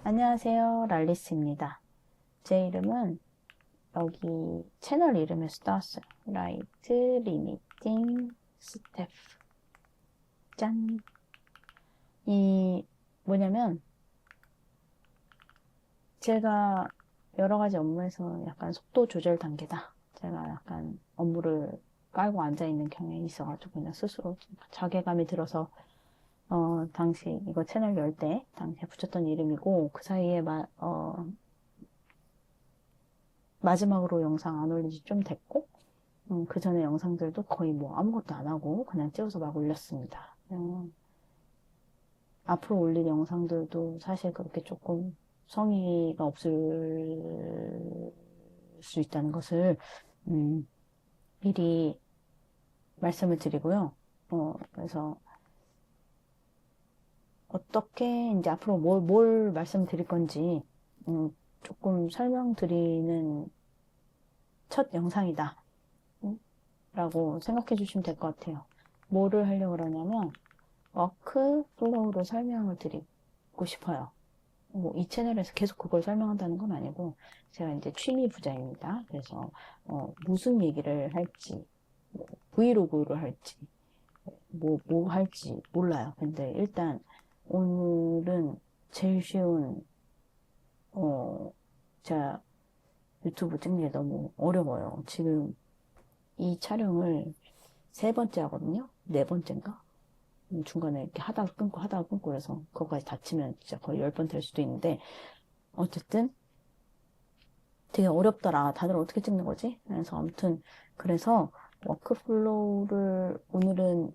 안녕하세요. 랄리스입니다. 제 이름은 여기 채널 이름에서 따왔어요. 라이트 리미팅 스텝. 짠! 뭐냐면, 제가 여러 가지 업무에서 약간 속도 조절 단계다. 제가 약간 업무를 깔고 앉아있는 경향이 있어가지고 그냥 스스로 자괴감이 들어서 당시 이거 채널 열 때 당시에 붙였던 이름이고 그 사이에 마지막으로 영상 안 올린 지 좀 됐고 그 전에 영상들도 거의 뭐 아무것도 안 하고 그냥 찍어서 막 올렸습니다. 앞으로 올릴 영상들도 사실 그렇게 조금 성의가 없을 수 있다는 것을 미리 말씀을 드리고요. 그래서 어떻게 이제 앞으로 뭘 말씀드릴 건지 조금 설명드리는 첫 영상이다. 라고 생각해 주시면 될 것 같아요. 뭐를 하려고 그러냐면 워크플로우를 설명을 드리고 싶어요. 뭐 이 채널에서 계속 그걸 설명한다는 건 아니고 제가 이제 취미 부자입니다. 그래서 무슨 얘기를 할지 뭐 브이로그를 할지 뭐 할지 몰라요. 근데 일단 오늘은 제일 쉬운 제가 유튜브 찍는 게 너무 어려워요. 지금 이 촬영을 세 번째 하거든요. 네 번째인가? 중간에 이렇게 하다가 끊고 그래서 그거까지 다치면 진짜 거의 10번 될 수도 있는데 어쨌든 되게 어렵더라. 다들 어떻게 찍는 거지? 그래서 아무튼 그래서 워크플로우를 오늘은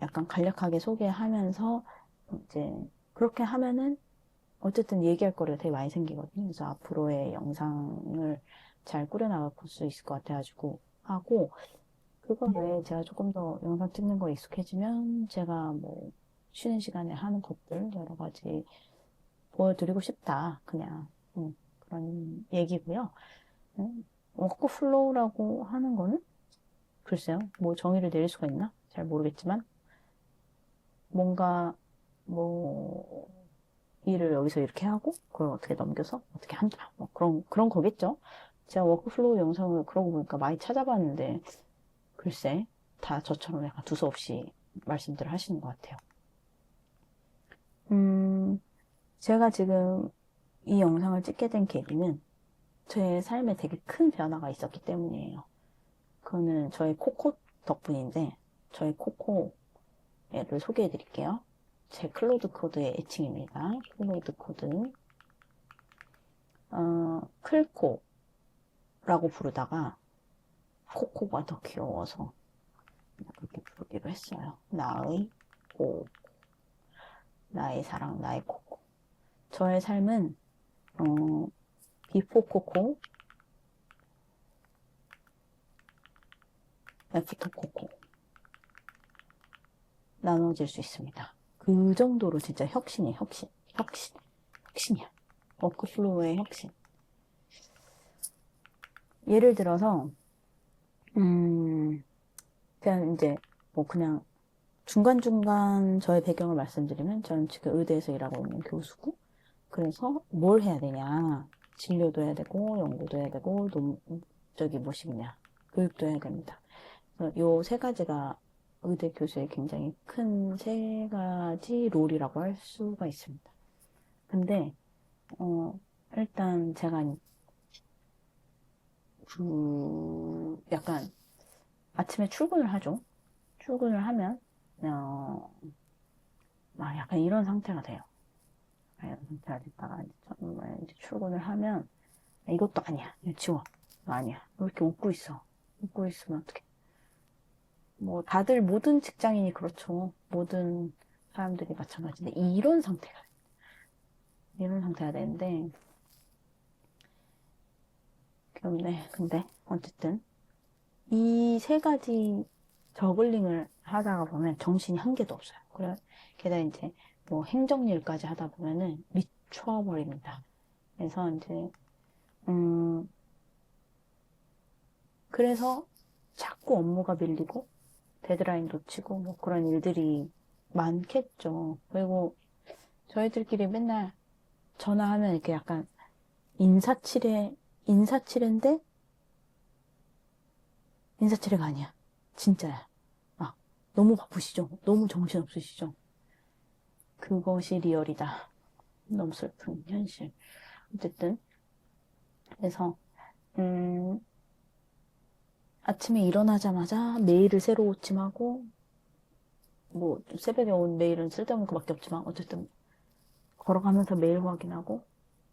약간 간략하게 소개하면서 이제 그렇게 하면은 어쨌든 얘기할 거리가 되게 많이 생기거든요. 그래서 앞으로의 영상을 잘 꾸려나갈 수 있을 것 같아가지고 하고 그거 외에 제가 조금 더 영상 찍는 거에 익숙해지면 제가 뭐 쉬는 시간에 하는 것들 여러 가지 보여드리고 싶다. 그냥 그런 얘기고요. 워크플로우라고 하는 거는 글쎄요. 뭐 정의를 내릴 수가 있나? 잘 모르겠지만 뭔가 뭐 일을 여기서 이렇게 하고 그걸 어떻게 넘겨서 어떻게 한다. 뭐 그런 거겠죠. 제가 워크플로우 영상을 그러고 보니까 많이 찾아봤는데 글쎄 다 저처럼 약간 두서없이 말씀들을 하시는 것 같아요. 제가 지금 이 영상을 찍게 된 계기는 제 삶에 되게 큰 변화가 있었기 때문이에요. 그거는 저희 코코 덕분인데 저희 코코를 소개해 드릴게요. 제 클로드 코드의 애칭입니다. 클로드 코드 클코라고 부르다가 코코가 더 귀여워서 그렇게 부르기로 했어요. 나의 코, 나의 사랑, 나의 코코. 저의 삶은 비포 코코, 애프터 코코 나눠질 수 있습니다. 그 정도로 진짜 혁신이에요. 혁신이야. 워크플로우의 혁신. 예를 들어서 그냥 이제 뭐 그냥 중간중간 저의 배경을 말씀드리면 저는 지금 의대에서 일하고 있는 교수고 그래서 뭘 해야 되냐 진료도 해야 되고 연구도 해야 되고 저기 뭐시냐 교육도 해야 됩니다. 요 세 가지가 의대 교수의 굉장히 큰 세 가지 롤이라고 할 수가 있습니다. 근데 일단 제가 약간 아침에 출근을 하죠. 출근을 하면 약간 이런 상태가 돼요. 이런 상태가 됐다가 이제 출근을 하면 이것도 아니야. 이거 지워. 이거 아니야. 왜 이렇게 웃고 있어? 웃고 있으면 어떡해? 뭐 다들 모든 직장인이 그렇죠. 모든 사람들이 마찬가지인데 이런 상태가 되는데 근데 어쨌든 이 세 가지 저글링을 하다가 보면 정신이 한 개도 없어요. 그래 게다가 이제 뭐 행정일까지 하다 보면은 미쳐버립니다. 그래서 이제 그래서 자꾸 업무가 밀리고 데드라인 놓치고 뭐 그런 일들이 많겠죠. 그리고 저희들끼리 맨날 전화하면 이렇게 약간 인사치레인데 인사치레가 아니야. 진짜야. 막 너무 바쁘시죠? 너무 정신없으시죠? 그것이 리얼이다. 너무 슬픈 현실. 어쨌든 그래서 아침에 일어나자마자 메일을 새로 오침하고 뭐 새벽에 온 메일은 쓸데없는 것밖에 없지만 어쨌든 걸어가면서 메일 확인하고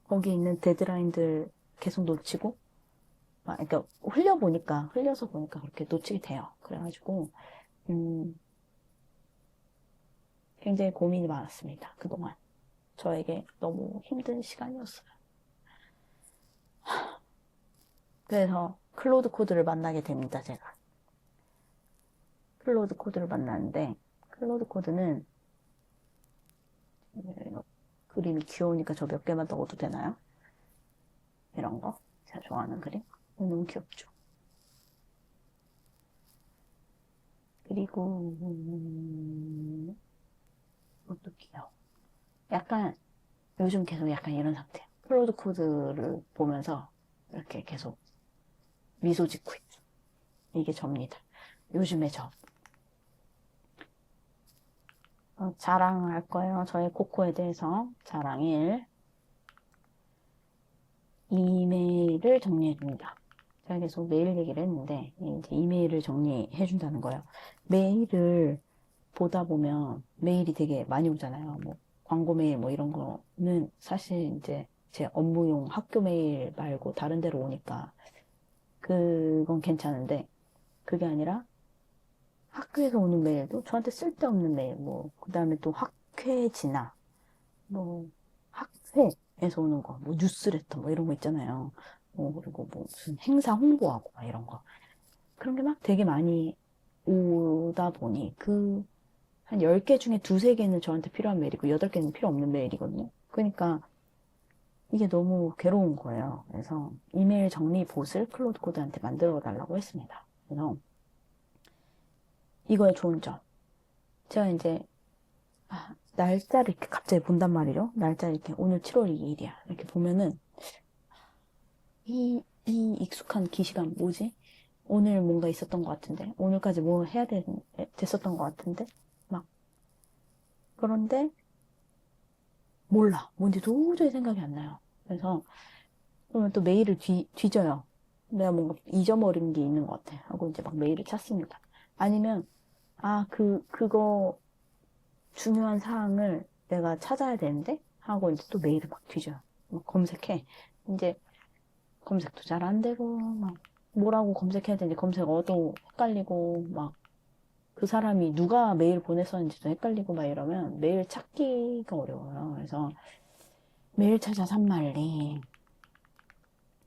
거기 있는 데드라인들 계속 놓치고 막 그러니까 흘려서 보니까 그렇게 놓치게 돼요. 그래가지고 굉장히 고민이 많았습니다. 그동안 저에게 너무 힘든 시간이었어요. 그래서 클로드 코드를 만나게 됩니다. 제가 클로드 코드를 만났는데 클로드 코드는 그림이 귀여우니까 저 몇 개만 넣어도 되나요? 이런 거 제가 좋아하는 그림 너무 귀엽죠. 그리고 이것도 귀여워. 약간 요즘 계속 약간 이런 상태예요. 클로드 코드를 보면서 이렇게 계속 미소 짓고 있죠. 이게 접니다. 요즘의 저. 자랑할 거예요. 저의 코코에 대해서 자랑 1. 이메일을 정리해 줍니다. 제가 계속 메일 얘기를 했는데 이제 이메일을 정리해 준다는 거예요. 메일을 보다 보면 메일이 되게 많이 오잖아요. 뭐 광고 메일 뭐 이런 거는 사실 이제 제 업무용 학교 메일 말고 다른 데로 오니까 그건 괜찮은데 그게 아니라 학교에서 오는 메일도 저한테 쓸데없는 메일 뭐 그다음에 또 학회 진학 뭐 학회에서 오는 거 뭐 뉴스레터 뭐 이런 거 있잖아요. 그리고 뭐 무슨 행사 홍보하고 막 이런 거 그런 게 막 되게 많이 오다 보니 한 10개 중에 두세 개는 저한테 필요한 메일이고 8개는 필요 없는 메일이거든요. 그러니까 이게 너무 괴로운 거예요. 그래서 이메일 정리 봇을 클로드 코드한테 만들어 달라고 했습니다. 그래서 이거의 좋은 점. 제가 이제 날짜를 이렇게 갑자기 본단 말이죠. 날짜를 이렇게 오늘 7월 2일이야. 이렇게 보면은 이 익숙한 기시감 뭐지? 오늘 뭔가 있었던 것 같은데 오늘까지 뭐 됐었던 것 같은데 막 그런데 몰라. 뭔지 도저히 생각이 안 나요. 그래서 그러면 또 메일을 뒤져요. 내가 뭔가 잊어버린 게 있는 것 같아. 하고 이제 막 메일을 찾습니다. 아니면, 그거 중요한 사항을 내가 찾아야 되는데? 하고 이제 또 메일을 막 뒤져요. 막 검색해. 이제 검색도 잘 안 되고, 막 뭐라고 검색해야 되는지 검색어도 헷갈리고, 막 그 사람이 누가 메일 보냈었는지도 헷갈리고 막 이러면 메일 찾기가 어려워요. 그래서 메일 찾아 산만리.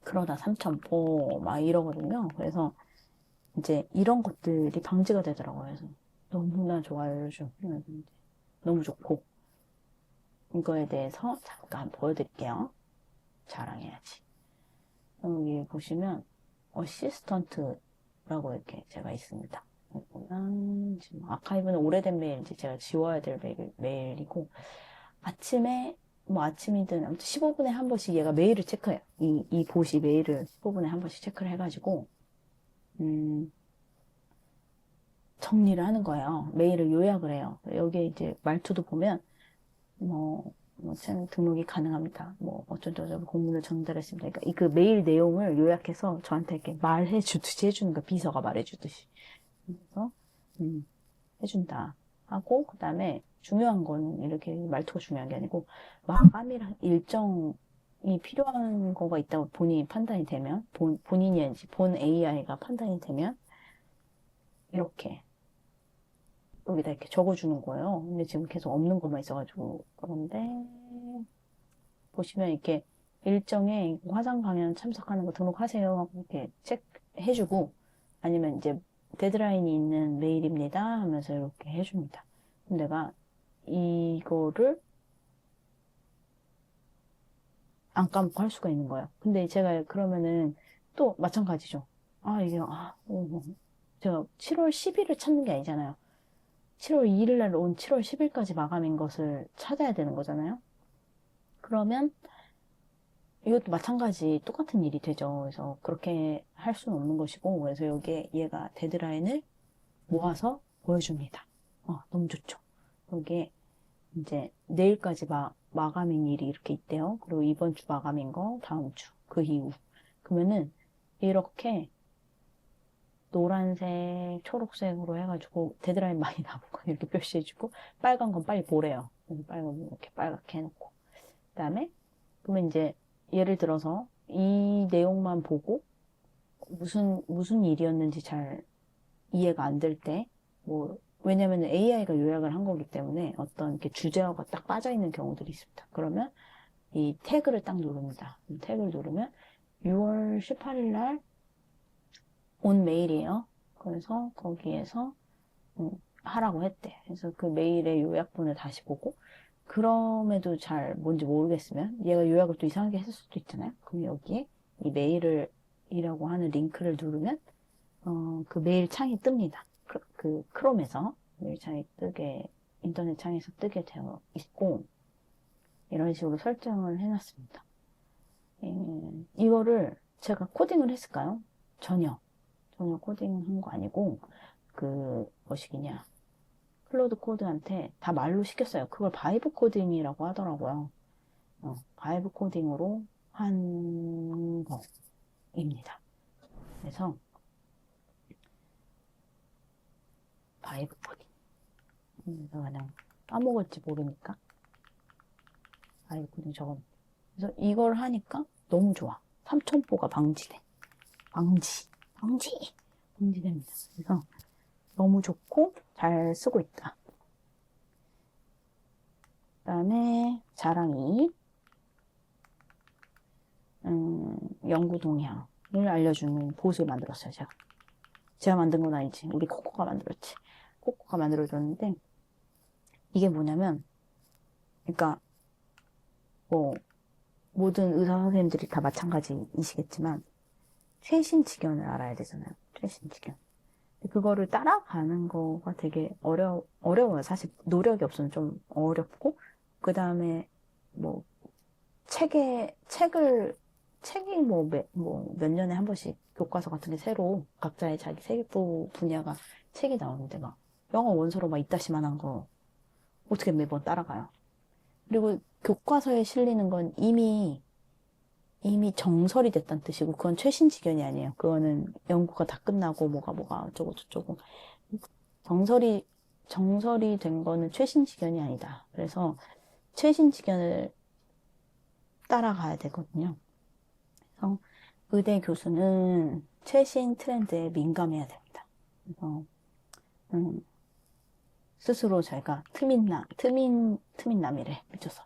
그러다 삼천포 막 이러거든요. 그래서 이제 이런 것들이 방지가 되더라고요. 그래서 너무나 좋아요, 요즘. 너무 좋고. 이거에 대해서 잠깐 보여드릴게요. 자랑해야지. 여기 보시면 어시스턴트라고 이렇게 제가 있습니다. 보면 지금 아카이브는 오래된 메일인지 제가 지워야 될 메일이고 아침에 뭐 아침이든 아무튼 15분에 한 번씩 얘가 메일을 체크해요. 이 봇이 메일을 15분에 한 번씩 체크를 해가지고 정리를 하는 거예요. 메일을 요약을 해요. 여기에 이제 말투도 보면, 등록이 가능합니다. 뭐, 어쩌저쩌고 공문을 전달했습니다. 그러니까 그 메일 내용을 요약해서 저한테 이렇게 말해주듯이 해주는 거, 비서가 말해주듯이. 그래서, 해준다. 하고, 그 다음에 중요한 건 이렇게 말투가 중요한 게 아니고, 마감이랑 일정이 필요한 거가 있다고 본인이 판단이 되면, 본인이 아니지, 본 AI가 판단이 되면, 이렇게 여기다 이렇게 적어주는 거예요. 근데 지금 계속 없는 것만 있어가지고 그런데 보시면 이렇게 일정에 화상 강연 참석하는 거 등록하세요 하고 이렇게 체크해주고 아니면 이제 데드라인이 있는 메일입니다 하면서 이렇게 해줍니다. 근데 내가 이거를 안 까먹고 할 수가 있는 거예요. 근데 제가 그러면은 또 마찬가지죠. 제가 7월 10일을 찾는 게 아니잖아요. 7월 2일 날 온 7월 10일까지 마감인 것을 찾아야 되는 거잖아요. 그러면 이것도 마찬가지 똑같은 일이 되죠. 그래서 그렇게 할 수는 없는 것이고, 그래서 여기에 얘가 데드라인을 모아서 보여줍니다. 너무 좋죠. 여기에 이제 내일까지 마감인 일이 이렇게 있대요. 그리고 이번 주 마감인 거, 다음 주, 그 이후. 그러면은 이렇게 노란색, 초록색으로 해가지고 데드라인 많이 남은 건 이렇게 표시해주고, 빨간 건 빨리 보래요. 빨간 건 이렇게 빨갛게 해놓고. 그 다음에, 그러면 이제 예를 들어서 이 내용만 보고 무슨 일이었는지 잘 이해가 안 될 때, 왜냐면 AI가 요약을 한 거기 때문에 어떤 이렇게 주제어가 딱 빠져 있는 경우들이 있습니다. 그러면 이 태그를 딱 누릅니다. 태그를 누르면 6월 18일 날 온 메일이에요. 그래서 거기에서 하라고 했대. 그래서 그 메일의 요약본을 다시 보고, 그럼에도 잘 뭔지 모르겠으면 얘가 요약을 또 이상하게 했을 수도 있잖아요. 그럼 여기에 이 메일이라고 하는 링크를 누르면 그 메일 창이 뜹니다. 그 크롬에서 메일 창이 인터넷 창에서 뜨게 되어 있고, 이런 식으로 설정을 해놨습니다. 이거를 제가 코딩을 했을까요? 전혀 코딩한 거 아니고, 뭐시기냐, 클로드 코드한테 다 말로 시켰어요. 그걸 바이브 코딩이라고 하더라고요. 바이브 코딩으로 한 거입니다. 그래서 바이브 코딩. 그냥 까먹을지 모르니까 바이브 코딩 적어. 그래서 이걸 하니까 너무 좋아. 3000보가 방지됩니다. 그래서 너무 좋고 잘 쓰고 있다. 그 다음에 자랑이 연구 동향을 알려주는 보스를 만들었어요. 제가 만든 건 아니지. 우리 코코가 만들었지. 코코가 만들어줬는데, 이게 뭐냐면, 그러니까 모든 의사 선생님들이 다 마찬가지이시겠지만 최신 지견을 알아야 되잖아요. 최신 지견. 그거를 따라가는 거가 되게 어려워요. 사실 노력이 없으면 좀 어렵고, 그 다음에 뭐 책이 몇 년에 한 번씩 교과서 같은 게 새로 각자의 자기 세부 분야가 책이 나오는데 막 영어 원서로 막 이따시만한 거 어떻게 매번 따라가요? 그리고 교과서에 실리는 건 이미 정설이 됐다는 뜻이고, 그건 최신 지견이 아니에요. 그거는 연구가 다 끝나고 뭐가 어쩌고 저쩌고. 정설이 된 거는 최신 지견이 아니다. 그래서 최신 지견을 따라가야 되거든요. 그래서 의대 교수는 최신 트렌드에 민감해야 됩니다. 그래서 스스로 제가 트민남이래. 미쳤어.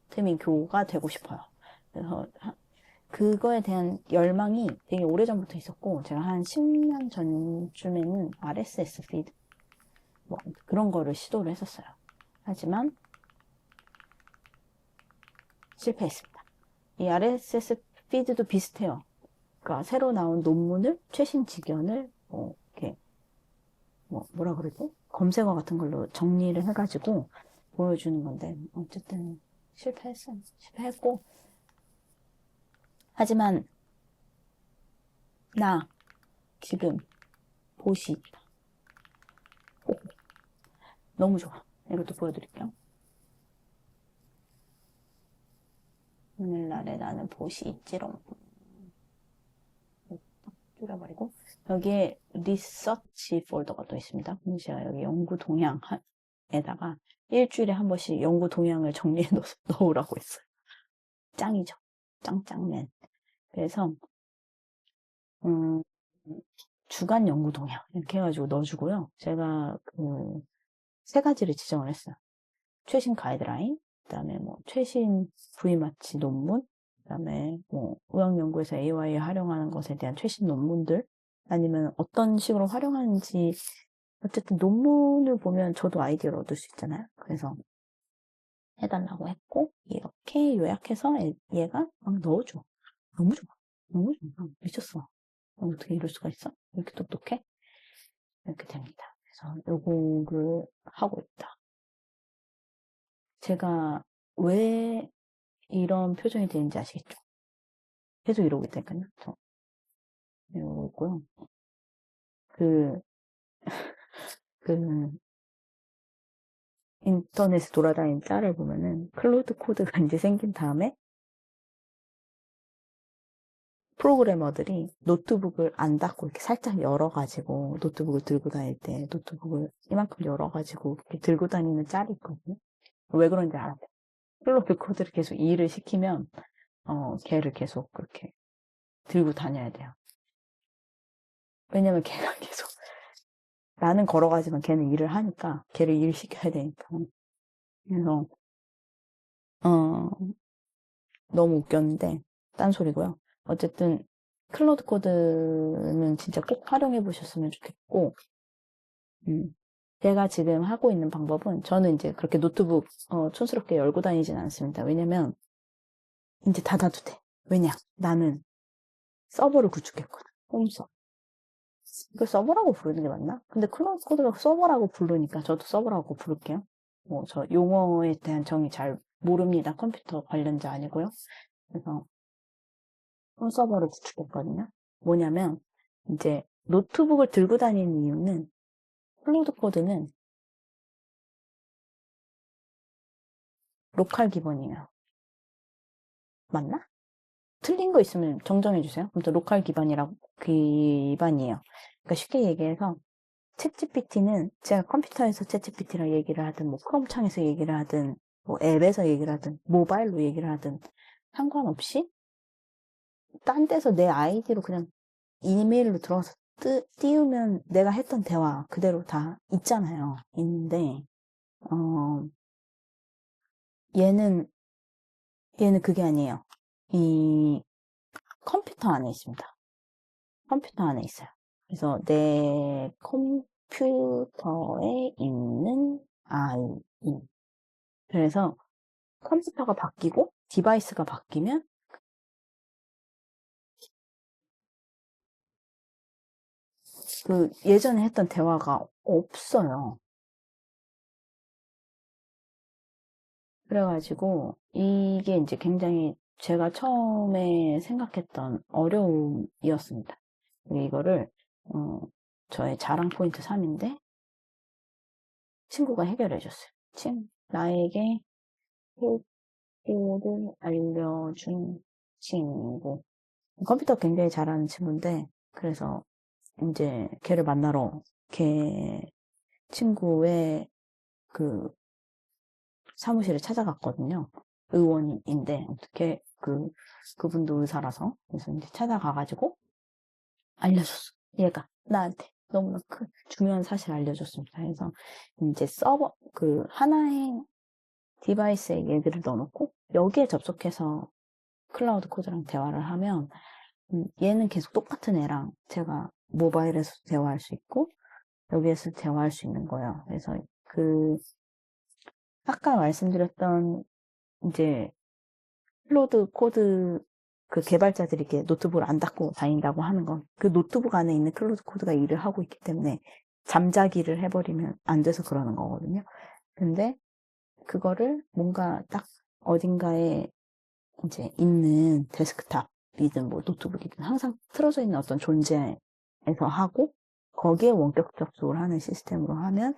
트민교가 되고 싶어요. 그래서 그거에 대한 열망이 되게 오래전부터 있었고, 제가 한 10년 전쯤에는 RSS 피드 그런 거를 시도를 했었어요. 하지만 실패했습니다. 이 RSS 피드도 비슷해요. 그러니까 새로 나온 논문을 최신 지견을 이렇게 뭐라 그러지? 검색어 같은 걸로 정리를 해가지고 보여주는 건데, 어쨌든 실패했고, 하지만 나 지금 보시 너무 좋아. 이것도 보여드릴게요. 오늘날에 나는 보시 있지롱. 줄여버리고, 여기에 리서치 폴더가 또 있습니다. 그럼 제가 여기 연구 동향에다가 일주일에 한 번씩 연구 동향을 정리해 넣으라고 했어요. 짱이죠. 짱맨. 그래서 주간 연구 동향 이렇게 해가지고 넣어주고요. 제가 세 가지를 지정을 했어요. 최신 가이드라인, 그다음에 최신 VMA치 논문, 그다음에 의학연구에서 AI를 활용하는 것에 대한 최신 논문들, 아니면 어떤 식으로 활용하는지, 어쨌든 논문을 보면 저도 아이디어를 얻을 수 있잖아요. 그래서 해달라고 했고, 이렇게 요약해서 얘가 막 넣어줘. 너무 좋아. 미쳤어. 어떻게 이럴 수가 있어? 이렇게 똑똑해? 이렇게 됩니다. 그래서 요거를 하고 있다. 제가 왜 이런 표정이 되는지 아시겠죠? 계속 이러고 있다니까요. 저 이러고 있고요. 그, 그, 인터넷에 돌아다니는 짤을 보면은 클로드 코드가 이제 생긴 다음에 프로그래머들이 노트북을 안 닫고 이렇게 살짝 열어가지고 노트북을 들고 다닐 때 노트북을 이만큼 열어가지고 이렇게 들고 다니는 짤이 있거든요. 왜 그런지 알아요? 클로드 코드를 계속 일을 시키면 걔를 계속 그렇게 들고 다녀야 돼요. 왜냐면 걔가 계속 나는 걸어가지만 걔는 일을 하니까 걔를 일시켜야 되니까. 그래서 어, 너무 웃겼는데 딴소리고요. 어쨌든 클로드 코드는 진짜 꼭 활용해 보셨으면 좋겠고 제가 지금 하고 있는 방법은 저는 이제 그렇게 노트북 촌스럽게 열고 다니진 않습니다. 왜냐면 이제 닫아도 돼. 왜냐? 나는 서버를 구축했거든. 홈서. 이걸 서버라고 부르는 게 맞나? 근데 클로드 코드가 서버라고 부르니까 저도 서버라고 부를게요. 뭐 저 용어에 대한 정의 잘 모릅니다. 컴퓨터 관련자 아니고요. 그래서 홈서버를 구축했거든요. 뭐냐면 이제 노트북을 들고 다니는 이유는 클로드 코드는 로컬 기본이에요. 맞나? 틀린 거 있으면 정정해 주세요. 아무튼 로컬 기반이라고 기반이에요. 그러니까 쉽게 얘기해서 챗GPT는 제가 컴퓨터에서 챗GPT랑 얘기를 하든 뭐 크롬 창에서 얘기를 하든 뭐 앱에서 얘기를 하든 모바일로 얘기를 하든 상관없이 딴 데서 내 아이디로 그냥 이메일로 들어가서 띄우면 내가 했던 대화 그대로 다 있잖아요. 있는데 어, 얘는 그게 아니에요. 이 컴퓨터 안에 있습니다. 컴퓨터 안에 있어요. 그래서 내 컴퓨터에 있는 아이. 그래서 컴퓨터가 바뀌고 디바이스가 바뀌면 그 예전에 했던 대화가 없어요. 그래가지고 이게 이제 굉장히 제가 처음에 생각했던 어려움이었습니다. 이거를 어, 저의 자랑 포인트 3인데 친구가 해결해 줬어요. 나에게 해결을 알려준 친구. 컴퓨터 굉장히 잘하는 친구인데 그래서 이제 걔를 만나러 걔 친구의 그 사무실에 찾아갔거든요. 의원인데 어떻게 그분도 의사라서 그래서 이제 찾아가가지고 알려줬어. 얘가 나한테 너무나 큰 중요한 사실 알려줬습니다. 그래서 이제 서버 그 하나의 디바이스에 얘들을 넣어놓고 여기에 접속해서 클라우드 코드랑 대화를 하면 얘는 계속 똑같은 애랑 제가 모바일에서 대화할 수 있고 여기에서 대화할 수 있는 거예요. 그래서 아까 말씀드렸던 이제 클로드 코드 그 개발자들이 이렇게 노트북을 안 닫고 다닌다고 하는 건 그 노트북 안에 있는 클로드 코드가 일을 하고 있기 때문에 잠자기를 해버리면 안 돼서 그러는 거거든요. 근데 그거를 뭔가 딱 어딘가에 이제 있는 데스크탑이든 뭐 노트북이든 항상 틀어져 있는 어떤 존재에서 하고 거기에 원격 접속을 하는 시스템으로 하면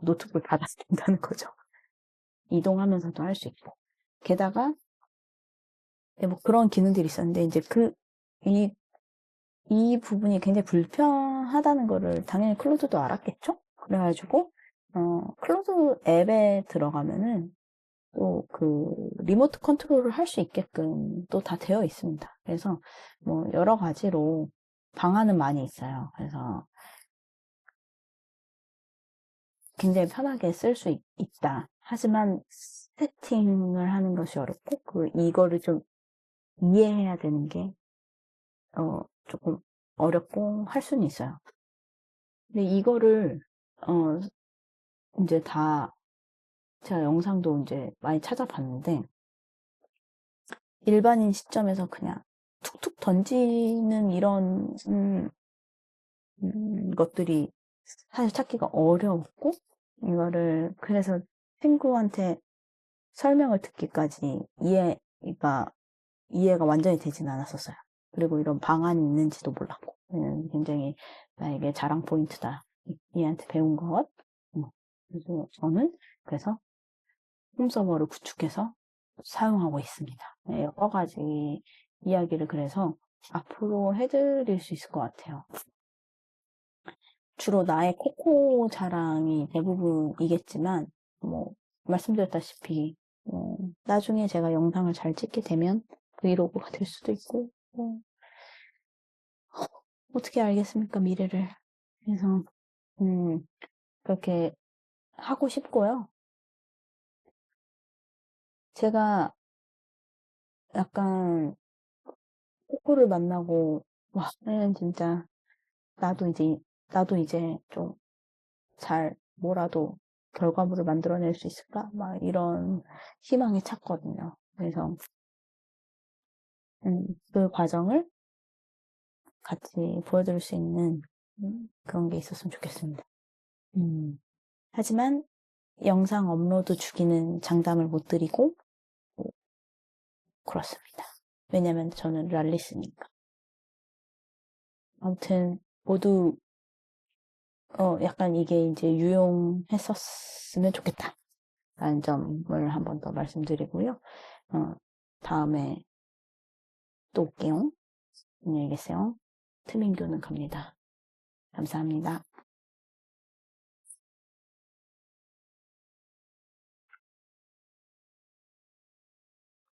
노트북을 닫아도 된다는 거죠. 이동하면서도 할 수 있고. 게다가 뭐 그런 기능들이 있었는데 이제 이, 이 부분이 굉장히 불편하다는 거를 당연히 클로드도 알았겠죠? 그래가지고 클로드 앱에 들어가면은 또 리모트 컨트롤을 할 수 있게끔 또 다 되어 있습니다. 그래서 뭐 여러 가지로 방안은 많이 있어요. 그래서 굉장히 편하게 쓸 수 있다. 하지만 세팅을 하는 것이 어렵고 이거를 좀 이해해야 되는 게 조금 어렵고 할 수는 있어요. 근데 이거를 어 이제 다 제가 영상도 이제 많이 찾아봤는데 일반인 시점에서 그냥 툭툭 던지는 이런 것들이 사실 찾기가 어려웠고 이거를 그래서 친구한테 설명을 듣기까지 이해가 완전히 되진 않았었어요. 그리고 이런 방안이 있는지도 몰랐고, 굉장히 나에게 자랑 포인트다. 얘한테 배운 것. 그래서 저는 그래서 홈서버를 구축해서 사용하고 있습니다. 네, 여러 가지 이야기를 그래서 앞으로 해드릴 수 있을 것 같아요. 주로 나의 코코 자랑이 대부분이겠지만, 말씀드렸다시피, 나중에 제가 영상을 잘 찍게 되면 브이로그가 될 수도 있고, 어떻게 알겠습니까, 미래를. 그래서, 그렇게 하고 싶고요. 제가 약간 코코를 만나고, 와, 얘는 진짜, 나도 이제 좀 뭐라도 결과물을 만들어낼 수 있을까? 막 이런 희망이 찼거든요. 그래서, 그 과정을 같이 보여드릴 수 있는 그런 게 있었으면 좋겠습니다. 하지만 영상 업로드 주기는 장담을 못 드리고 그렇습니다. 왜냐면 저는 랄리스니까. 아무튼 모두 약간 이게 이제 유용했었으면 좋겠다 라는 점을 한 번 더 말씀드리고요. 다음에 또 올게요. 안녕히 계세요. 트민교는 갑니다. 감사합니다.